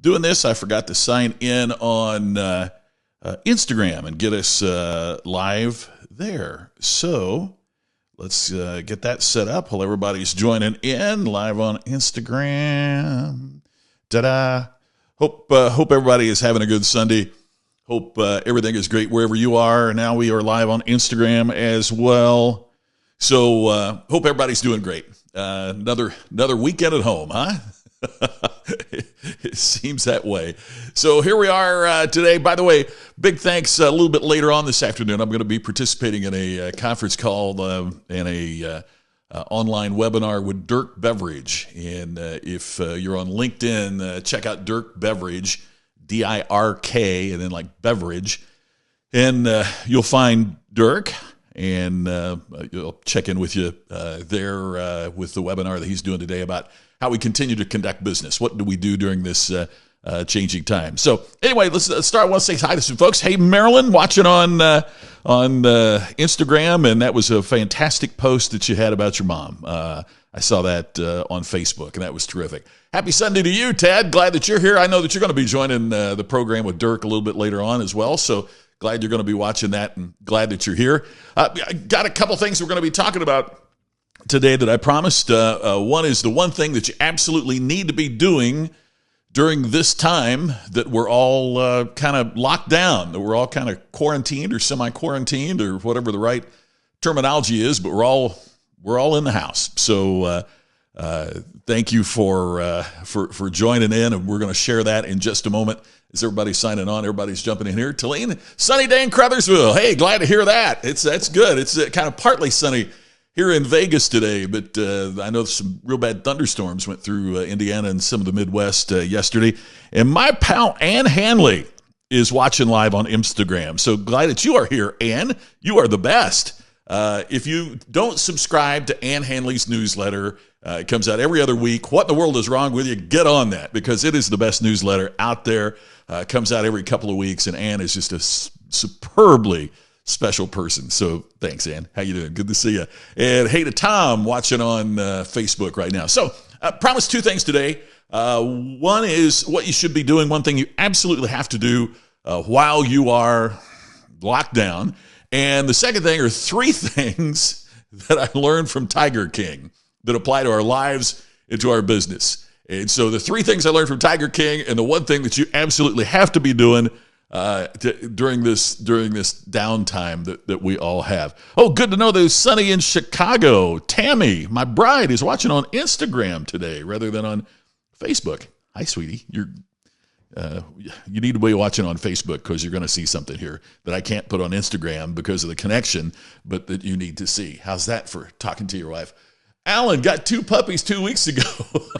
doing this, I forgot to sign in on Instagram and get us live there. So let's get that set up while everybody's joining in live on Instagram. Ta-da! Hope everybody is having a good Sunday. Hope everything is great wherever you are. Now we are live on Instagram as well. So hope everybody's doing great. Another weekend at home, huh? It seems that way. So here we are today. By the way, big thanks. A little bit later on this afternoon, I'm going to be participating in a conference call and a online webinar with Dirk Beveridge. And if you're on LinkedIn, check out Dirk Beveridge, D-I-R-K, and then like Beveridge. And you'll find Dirk, and I'll check in with you there with the webinar that he's doing today about how we continue to conduct business. What do we do during this changing time? So anyway, let's start. I want to say hi to some folks. Hey, Marilyn, watching on Instagram, and that was a fantastic post that you had about your mom. I saw that on Facebook, and that was terrific. Happy Sunday to you, Ted. Glad that you're here. I know that you're going to be joining the program with Dirk a little bit later on as well, so glad you're going to be watching that, and glad that you're here. I got a couple things we're going to be talking about today that I promised. One is the one thing that you absolutely need to be doing during this time that we're all kind of locked down, that we're all kind of quarantined or semi-quarantined or whatever the right terminology is, but we're all in the house. So thank you for joining in, and we're going to share that in just a moment as everybody's signing on. Everybody's jumping in here. Talene, sunny day in Crothersville. Hey, glad to hear that. That's good. It's kind of partly sunny here in Vegas today, but I know some real bad thunderstorms went through Indiana and some of the Midwest yesterday. And my pal Ann Hanley is watching live on Instagram. So glad that you are here, Ann. You are the best. If you don't subscribe to Ann Hanley's newsletter, it comes out every other week. What in the world is wrong with you? Get on that, because it is the best newsletter out there. It comes out every couple of weeks, and Ann is just a superbly special person. So thanks, Ann. How you doing? Good to see you. And hey to Tom watching on Facebook right now. So I promised two things today. One is what you should be doing. One thing you absolutely have to do while you are locked down. And the second thing are three things that I learned from Tiger King that apply to our lives and to our business. And so the three things I learned from Tiger King, and the one thing that you absolutely have to be doing during this downtime that we all have. Oh, good to know that it's sunny in Chicago. Tammy, my bride, is watching on Instagram today rather than on Facebook. Hi, sweetie. You need to be watching on Facebook, because you're going to see something here that I can't put on Instagram because of the connection, but that you need to see. How's that for talking to your wife? Alan got 2 puppies 2 weeks ago.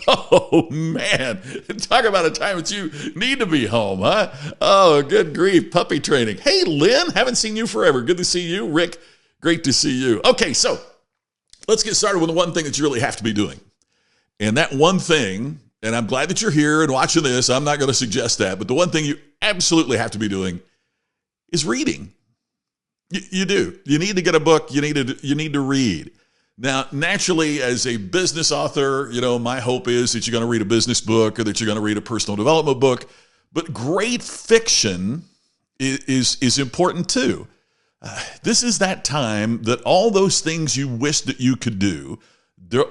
Oh, man. Talk about a time that you need to be home, huh? Oh, good grief. Puppy training. Hey, Lynn. Haven't seen you forever. Good to see you. Rick, great to see you. Okay, so let's get started with the one thing that you really have to be doing. And that one thing, and I'm glad that you're here and watching this. I'm not going to suggest that. But the one thing you absolutely have to be doing is reading. You do. You need to get a book. You need to read. Now, naturally, as a business author, my hope is that you're going to read a business book or that you're going to read a personal development book. But great fiction is important too. This is that time that all those things you wish that you could do,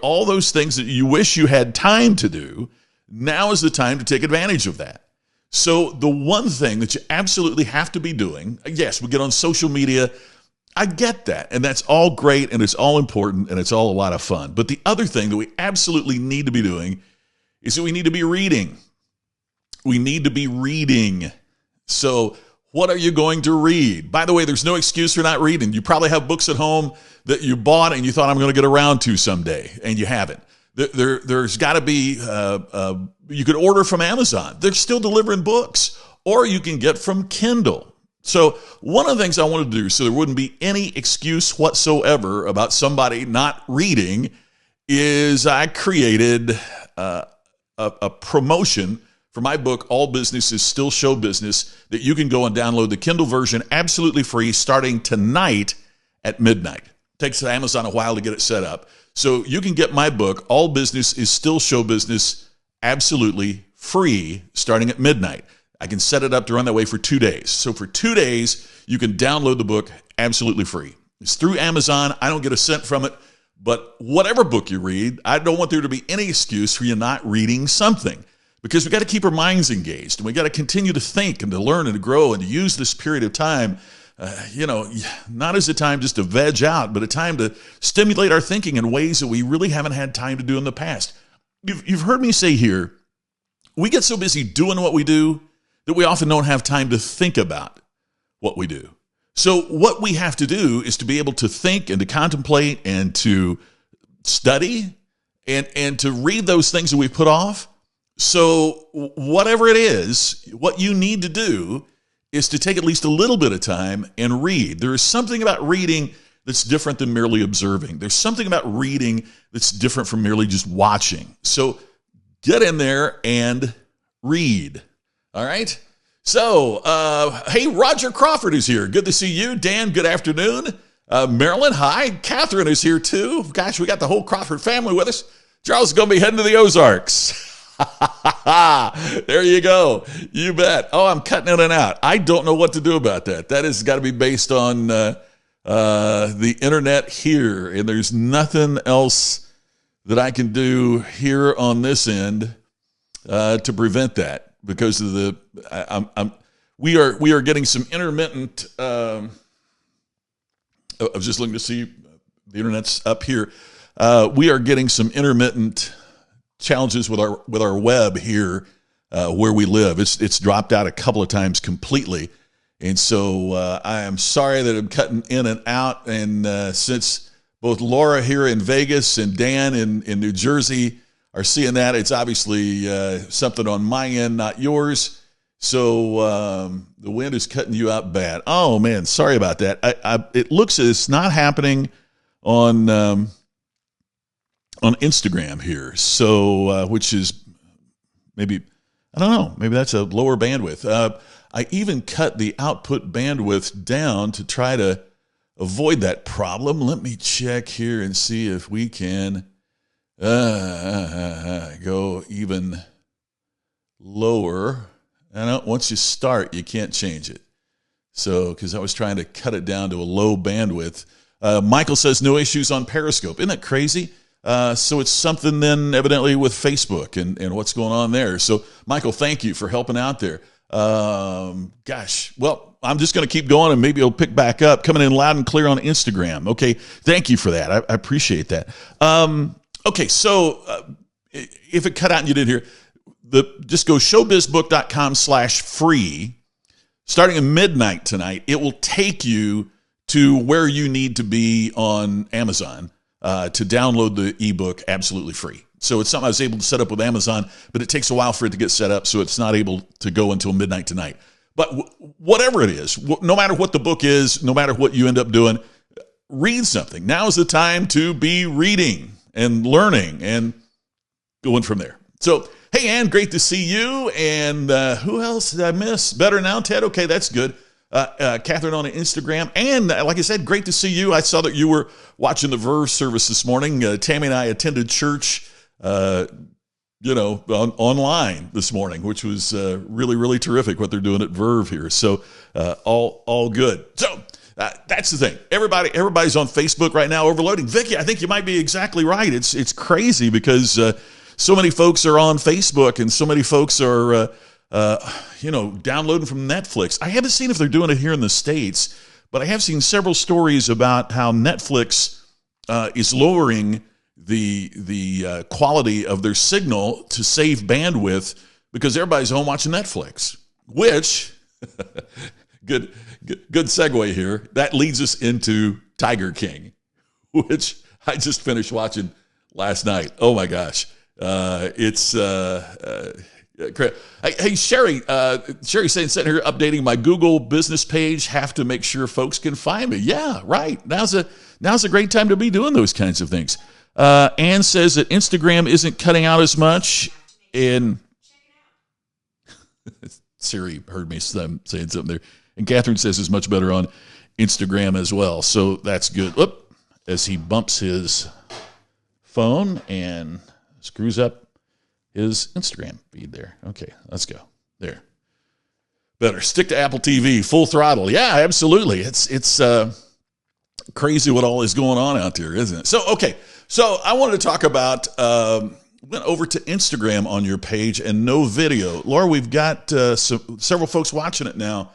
all those things that you wish you had time to do, now is the time to take advantage of that. So the one thing that you absolutely have to be doing, yes, we get on social media. I get that, and that's all great, and it's all important, and it's all a lot of fun. But the other thing that we absolutely need to be doing is that we need to be reading. We need to be reading. So what are you going to read? By the way, there's no excuse for not reading. You probably have books at home that you bought and you thought, I'm going to get around to someday, and you haven't. There's got to be, you could order from Amazon. They're still delivering books, or you can get from Kindle. So one of the things I wanted to do, so there wouldn't be any excuse whatsoever about somebody not reading, is I created a promotion for my book, All Business is Still Show Business, that you can go and download the Kindle version absolutely free starting tonight at midnight. It takes Amazon a while to get it set up. So you can get my book, All Business is Still Show Business, absolutely free starting at midnight. I can set it up to run that way for 2 days. So for 2 days, you can download the book absolutely free. It's through Amazon. I don't get a cent from it. But whatever book you read, I don't want there to be any excuse for you not reading something, because we got to keep our minds engaged, and we got to continue to think and to learn and to grow and to use this period of time, not as a time just to veg out, but a time to stimulate our thinking in ways that we really haven't had time to do in the past. You've heard me say here, we get so busy doing what we do that we often don't have time to think about what we do. So what we have to do is to be able to think and to contemplate and to study and to read those things that we put off. So whatever it is, what you need to do is to take at least a little bit of time and read. There is something about reading that's different than merely observing. There's something about reading that's different from merely just watching. So get in there and read. All right? So, hey, Roger Crawford is here. Good to see you. Dan, good afternoon. Marilyn, hi. Catherine is here too. Gosh, we got the whole Crawford family with us. Charles is going to be heading to the Ozarks. There you go. You bet. Oh, I'm cutting in and out. I don't know what to do about that. That has got to be based on the internet here, and there's nothing else that I can do here on this end to prevent that. Because of we are getting some intermittent. I was just looking to see the internet's up here. We are getting some intermittent challenges with our web here where we live. It's dropped out a couple of times completely, and so I am sorry that I'm cutting in and out. And since both Laura here in Vegas and Dan in New Jersey are seeing that, it's obviously something on my end, not yours. So the wind is cutting you out bad. Oh man, sorry about that. It looks as it's not happening on Instagram here. So which is maybe, I don't know, maybe that's a lower bandwidth. I even cut the output bandwidth down to try to avoid that problem. Let me check here and see if we can go even lower. And once you start, you can't change it. So, because I was trying to cut it down to a low bandwidth. Michael says no issues on Periscope. Isn't that crazy? So it's something then evidently with Facebook and what's going on there. So, Michael, thank you for helping out there. Gosh, well, I'm just going to keep going and maybe it'll pick back up. Coming in loud and clear on Instagram. Okay, thank you for that. I appreciate that. Okay, so if it cut out and you didn't hear, just go showbizbook.com/free. Starting at midnight tonight, it will take you to where you need to be on Amazon to download the ebook absolutely free. So it's something I was able to set up with Amazon, but it takes a while for it to get set up, so it's not able to go until midnight tonight. But whatever it is, no matter what the book is, no matter what you end up doing, read something. Now is the time to be reading and learning and going from there. So, hey, Ann, great to see you. And who else did I miss? Better now, Ted? Okay, that's good. Catherine on Instagram. And like I said, great to see you. I saw that you were watching the Verve service this morning. Tammy and I attended church, online this morning, which was really, really terrific what they're doing at Verve here. So all good. So that's the thing. Everybody's on Facebook right now overloading. Vicki, I think you might be exactly right. It's crazy because so many folks are on Facebook and so many folks are downloading from Netflix. I haven't seen if they're doing it here in the States, but I have seen several stories about how Netflix is lowering the quality of their signal to save bandwidth because everybody's home watching Netflix, which good segue here. That leads us into Tiger King, which I just finished watching last night. Oh my gosh. It's hey Sherry saying, sitting here updating my Google business page, have to make sure folks can find me. Yeah, right. Now's a great time to be doing those kinds of things. Ann says that Instagram isn't cutting out as much. And Siri heard me saying something there. And Catherine says it's much better on Instagram as well. So that's good. Oop, as he bumps his phone and screws up his Instagram feed there. Okay, let's go. There. Better. Stick to Apple TV, full throttle. Yeah, absolutely. It's crazy what all is going on out there, isn't it? So, okay. So I wanted to talk about, went over to Instagram on your page and no video. Laura, we've got several folks watching it now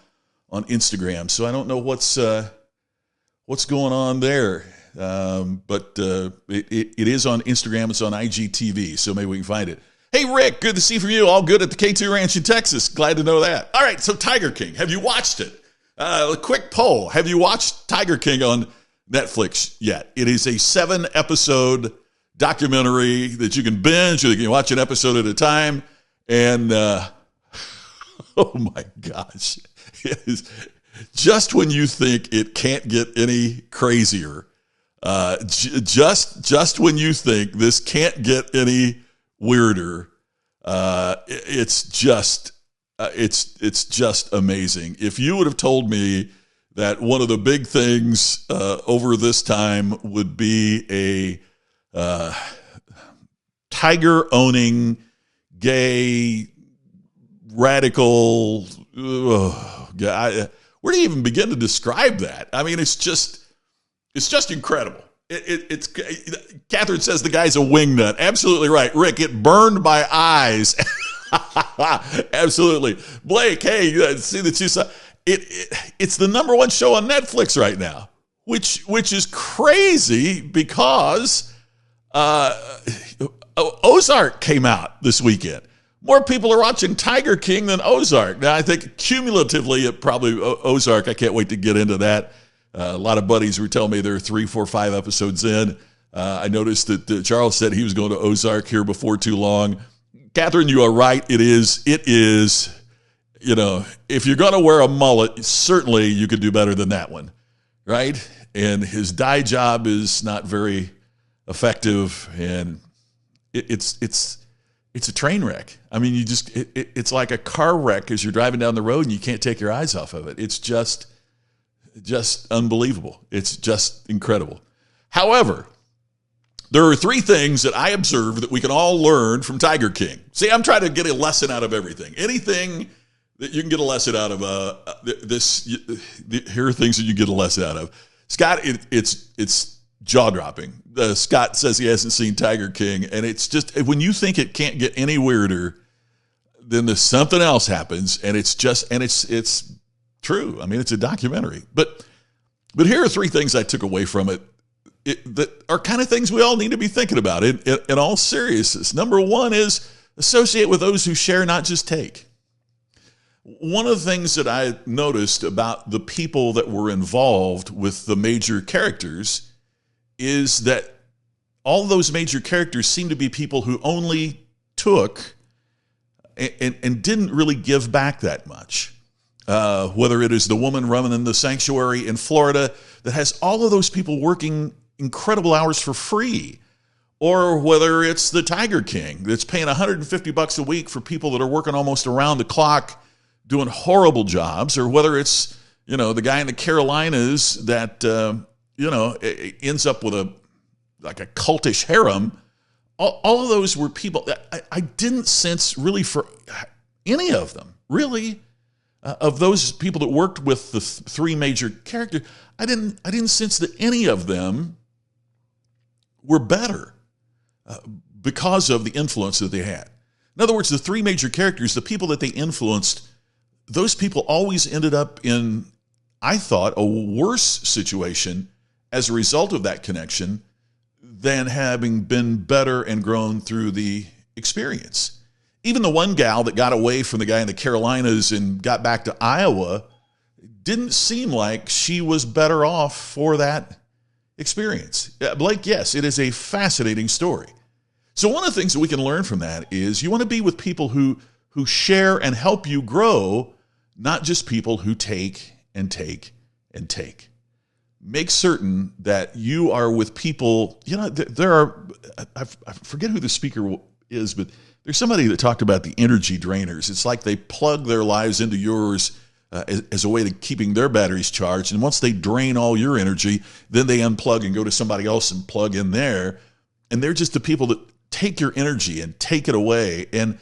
on Instagram. So I don't know what's going on there. But it is on Instagram. It's on IGTV. So maybe we can find it. Hey, Rick, good to see from you. All good at the K2 Ranch in Texas. Glad to know that. All right, so Tiger King. Have you watched it? A quick poll. Have you watched Tiger King on Netflix yet? It is a 7-episode documentary that you can binge or you can watch an episode at a time. And, oh my gosh. It is just when you think it can't get any crazier, just when you think this can't get any weirder, it's just amazing. If you would have told me that one of the big things over this time would be a tiger-owning, gay, radical, where do you even begin to describe that? I mean, it's just incredible. It's Catherine says the guy's a wingnut. Absolutely right. Rick, it burned my eyes. Absolutely. Blake, hey, see that you saw it's the number one show on Netflix right now, which is crazy because Ozark came out this weekend. More people are watching Tiger King than Ozark. Now, I think cumulatively, it probably Ozark. I can't wait to get into that. A lot of buddies were telling me they're 3, 4, 5 episodes in. I noticed that Charles said he was going to Ozark here before too long. Catherine, you are right. It is, you know, if you're going to wear a mullet, certainly you could do better than that one, right? And his dye job is not very effective, and it's a train wreck. I mean, it's like a car wreck as you're driving down the road and you can't take your eyes off of it. It's just unbelievable. It's just incredible. However, there are 3 things that I observe that we can all learn from Tiger King. See, I'm trying to get a lesson out of everything. Anything that you can get a lesson out of, here are things that you get a lesson out of. Scott, it's jaw-dropping. Scott says he hasn't seen Tiger King, and it's just, when you think it can't get any weirder, then there's something else happens, and it's true. I mean, it's a documentary. But here are 3 things I took away from it that are kind of things we all need to be thinking about in all seriousness. Number 1 is associate with those who share, not just take. One of the things that I noticed about the people that were involved with the major characters is that all those major characters seem to be people who only took and didn't really give back that much. Whether it is the woman running the sanctuary in Florida that has all of those people working incredible hours for free, or whether it's the Tiger King that's paying $150 a week for people that are working almost around the clock doing horrible jobs, or whether it's, you know, the guy in the Carolinas that, ends up with a cultish harem. All of those were people that I didn't sense really for any of them, really. Of those people that worked with the 3 major characters, I didn't sense that any of them were better because of the influence that they had. In other words, the 3 major characters, the people that they influenced, those people always ended up in, I thought, a worse situation as a result of that connection than having been better and grown through the experience. Even the one gal that got away from the guy in the Carolinas and got back to Iowa didn't seem like she was better off for that experience. Blake, yes, it is a fascinating story. So one of the things that we can learn from that is you want to be with people who share and help you grow, not just people who take and take and take. Make certain that you are with people, there are, I forget who the speaker is, but there's somebody that talked about the energy drainers. It's like they plug their lives into yours as a way to keeping their batteries charged. And once they drain all your energy, then they unplug and go to somebody else and plug in there. And they're just the people that take your energy and take it away. And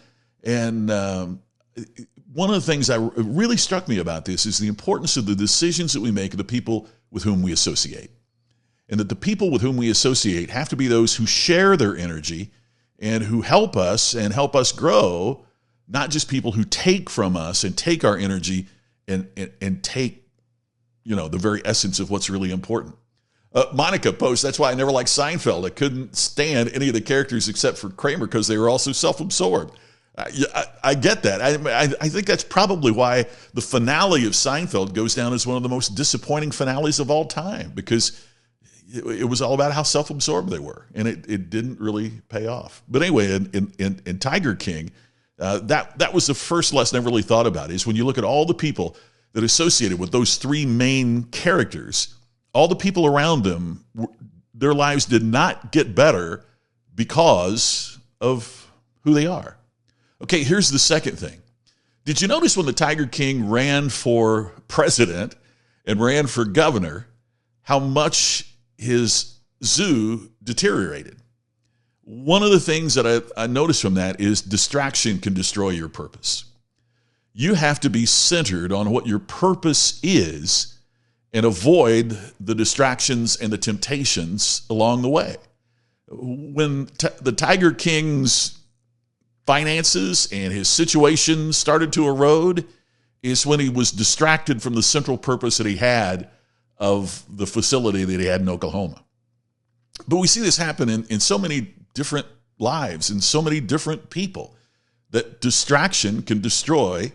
one of the things that really struck me about this is the importance of the decisions that we make of the people with whom we associate. And that the people with whom we associate have to be those who share their energy and who help us and help us grow, not just people who take from us and take our energy and take, the very essence of what's really important. Monica posts, that's why I never liked Seinfeld. I couldn't stand any of the characters except for Kramer because they were all so self-absorbed. I get that. I think that's probably why the finale of Seinfeld goes down as one of the most disappointing finales of all time, because it was all about how self-absorbed they were, and it didn't really pay off. But anyway, in Tiger King, that was the first lesson I really thought about, is when you look at all the people that associated with those three main characters, all the people around them, their lives did not get better because of who they are. Okay, here's the second thing. Did you notice when the Tiger King ran for president and ran for governor, how much his zoo deteriorated? One of the things that I noticed from that is distraction can destroy your purpose. You have to be centered on what your purpose is and avoid the distractions and the temptations along the way. When the Tiger King's finances and his situation started to erode is when he was distracted from the central purpose that he had of the facility that he had in Oklahoma. But we see this happen in so many different lives, in so many different people, that distraction can destroy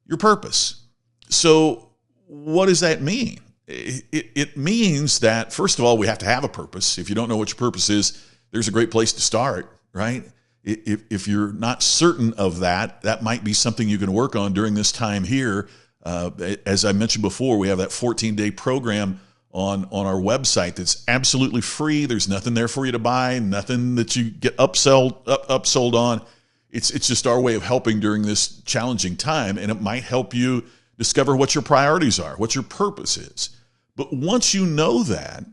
your purpose. So what does that mean? It means that, first of all, we have to have a purpose. If you don't know what your purpose is, there's a great place to start, right? If you're not certain of that, that might be something you can work on during this time here. As I mentioned before, we have that 14-day program on our website that's absolutely free. There's nothing there for you to buy, nothing that you get upsold on. It's just our way of helping during this challenging time, and it might help you discover what your priorities are, what your purpose is. But once you know that,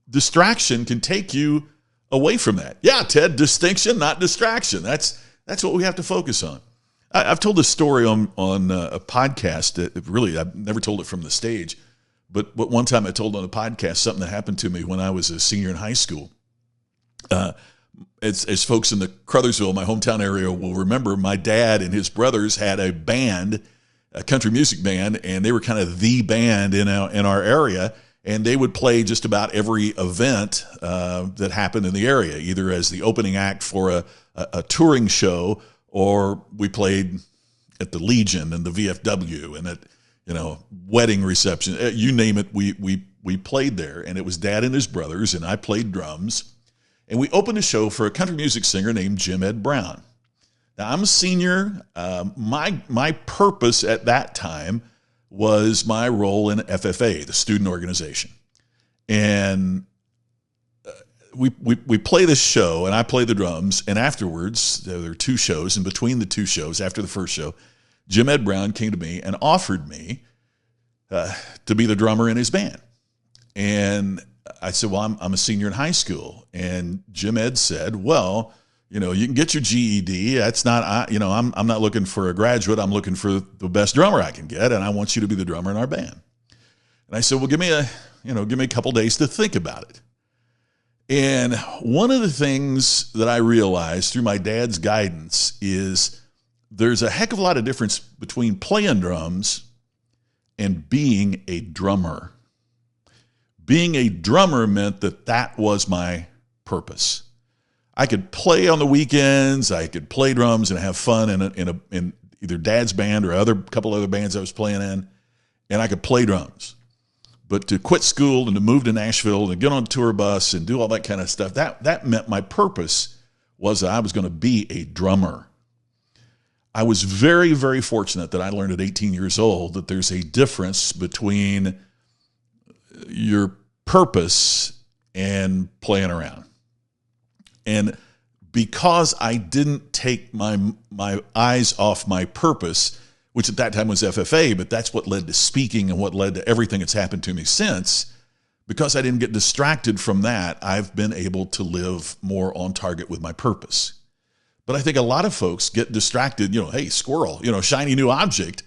distraction can take you away from that. Yeah, Ted, distinction, not distraction. That's what we have to focus on. I've told this story on a podcast. Really, I've never told it from the stage, but one time I told on a podcast something that happened to me when I was a senior in high school. As folks in the Crothersville, my hometown area, will remember, my dad and his brothers had a band, a country music band, and they were kind of the band in our area. And they would play just about every event that happened in the area, either as the opening act for a touring show, or we played at the Legion and the VFW and at wedding reception, you name it. We played there, and it was Dad and his brothers, and I played drums, and we opened a show for a country music singer named Jim Ed Brown. Now, I'm a senior. My purpose at that time was my role in FFA, the student organization. And we play this show, and I play the drums, and afterwards, there were two shows, and between the two shows, after the first show, Jim Ed Brown came to me and offered me to be the drummer in his band. And I said, well, I'm a senior in high school. And Jim Ed said, well, you can get your GED. That's not, I'm not looking for a graduate. I'm looking for the best drummer I can get, and I want you to be the drummer in our band. And I said, well, give me a couple days to think about it. And one of the things that I realized through my dad's guidance is there's a heck of a lot of difference between playing drums and being a drummer. Being a drummer meant that was my purpose. I could play on the weekends. I could play drums and have fun in either Dad's band or couple other bands I was playing in, and I could play drums. But to quit school and to move to Nashville and get on a tour bus and do all that kind of stuff, that meant my purpose was that I was going to be a drummer. I was very, very fortunate that I learned at 18 years old that there's a difference between your purpose and playing around. And because I didn't take my eyes off my purpose, which at that time was FFA, but that's what led to speaking and what led to everything that's happened to me since. because I didn't get distracted from that, I've been able to live more on target with my purpose. But I think a lot of folks get distracted, hey, squirrel, shiny new object,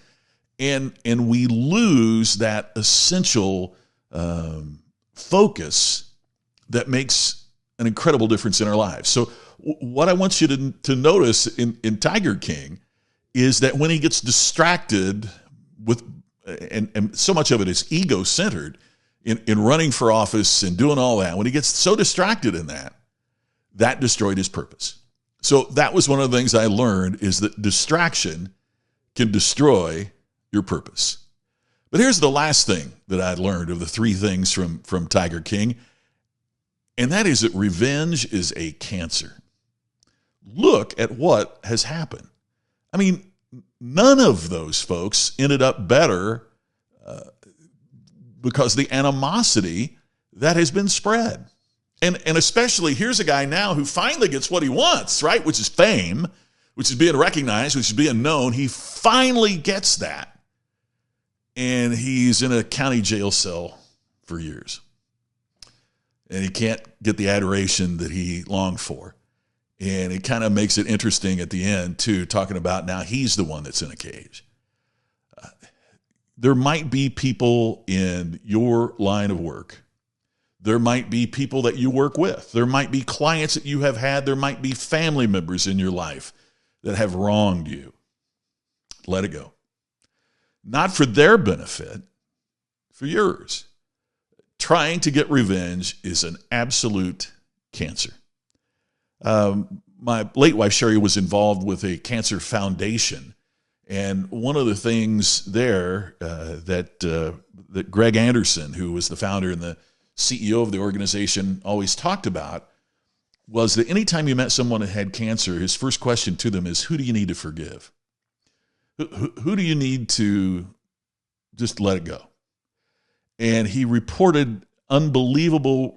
and we lose that essential focus that makes an incredible difference in our lives. So what I want you to notice in Tiger King is that when he gets distracted with, and so much of it is ego-centered in running for office and doing all that, when he gets so distracted in that destroyed his purpose. So that was one of the things I learned, is that distraction can destroy your purpose. But here's the last thing that I learned of the three things from Tiger King, and that is that revenge is a cancer. Look at what has happened. I mean, none of those folks ended up better because the animosity that has been spread. And especially, here's a guy now who finally gets what he wants, right? Which is fame, which is being recognized, which is being known. He finally gets that. And he's in a county jail cell for years. And he can't get the adoration that he longed for. And it kind of makes it interesting at the end, too, talking about now he's the one that's in a cage. There might be people in your line of work. There might be people that you work with. There might be clients that you have had. There might be family members in your life that have wronged you. Let it go. Not for their benefit, for yours. Trying to get revenge is an absolute cancer. My late wife, Sherry, was involved with a cancer foundation. And one of the things there that Greg Anderson, who was the founder and the CEO of the organization, always talked about was that anytime you met someone that had cancer, his first question to them is, who do you need to forgive? Who do you need to just let it go? And he reported unbelievable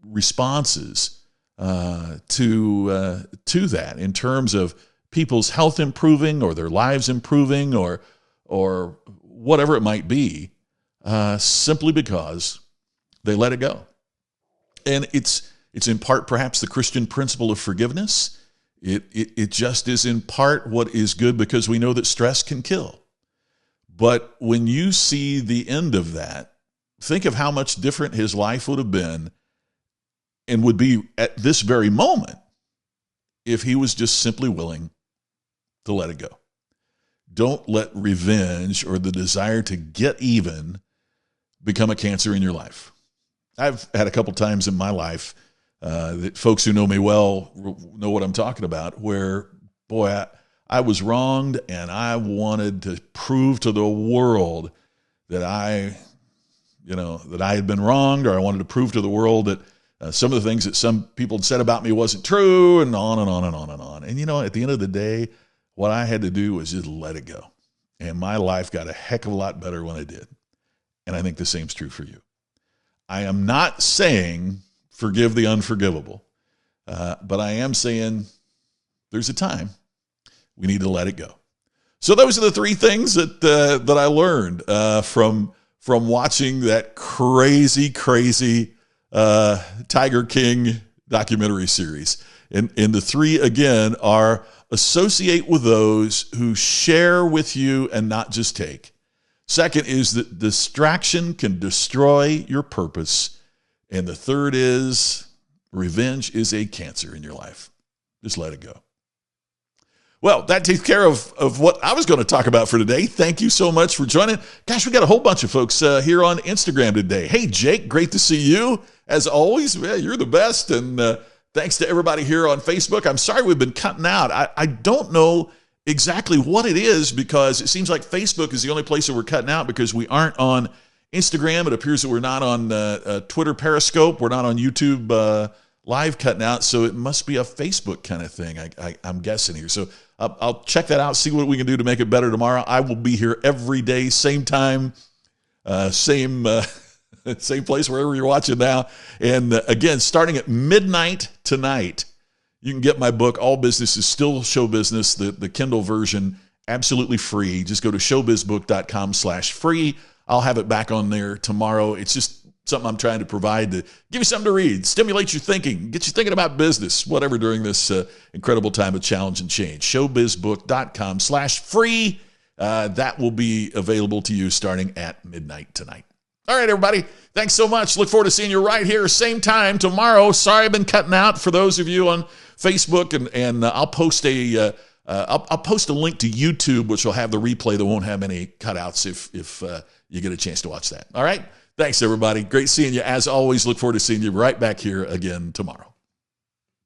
responses to that in terms of people's health improving or their lives improving or whatever it might be, simply because they let it go. And it's in part perhaps the Christian principle of forgiveness. It just is in part what is good, because we know that stress can kill. But when you see the end of that, think of how much different his life would have been and would be at this very moment if he was just simply willing to let it go. Don't let revenge or the desire to get even become a cancer in your life. I've had a couple times in my life that folks who know me well know what I'm talking about, where, boy, I was wronged and I wanted to prove to the world that I had been wronged, or I wanted to prove to the world that some of the things that some people had said about me wasn't true, and on and on and on and on. And, at the end of the day, what I had to do was just let it go. And my life got a heck of a lot better when I did. And I think the same's true for you. I am not saying forgive the unforgivable, but I am saying there's a time we need to let it go. So those are the three things that I learned from watching that crazy Tiger King documentary series. And the three, again, are associate with those who share with you and not just take. Second is that distraction can destroy your purpose. And the third is revenge is a cancer in your life. Just let it go. Well, that takes care of what I was going to talk about for today. Thank you so much for joining. Gosh, we got a whole bunch of folks here on Instagram today. Hey, Jake, great to see you. As always, you're the best. And thanks to everybody here on Facebook. I'm sorry we've been cutting out. I don't know exactly what it is, because it seems like Facebook is the only place that we're cutting out, because we aren't on Instagram. It appears that we're not on Twitter Periscope. We're not on YouTube Live cutting out. So it must be a Facebook kind of thing, I'm guessing here. So I'll check that out, see what we can do to make it better tomorrow. I will be here every day, same time, same place, wherever you're watching now. And again, starting at midnight tonight, you can get my book, All Business is Still Show Business, the Kindle version, absolutely free. Just go to showbizbook.com/free. I'll have it back on there tomorrow. It's just something I'm trying to provide to give you something to read, stimulate your thinking, get you thinking about business, whatever during this incredible time of challenge and change. Showbizbook.com/free. That will be available to you starting at midnight tonight. All right, everybody. Thanks so much. Look forward to seeing you right here, same time tomorrow. Sorry I've been cutting out for those of you on Facebook, and I'll post a link to YouTube, which will have the replay that won't have any cutouts if you get a chance to watch that. All right. Thanks, everybody. Great seeing you. As always, look forward to seeing you right back here again tomorrow.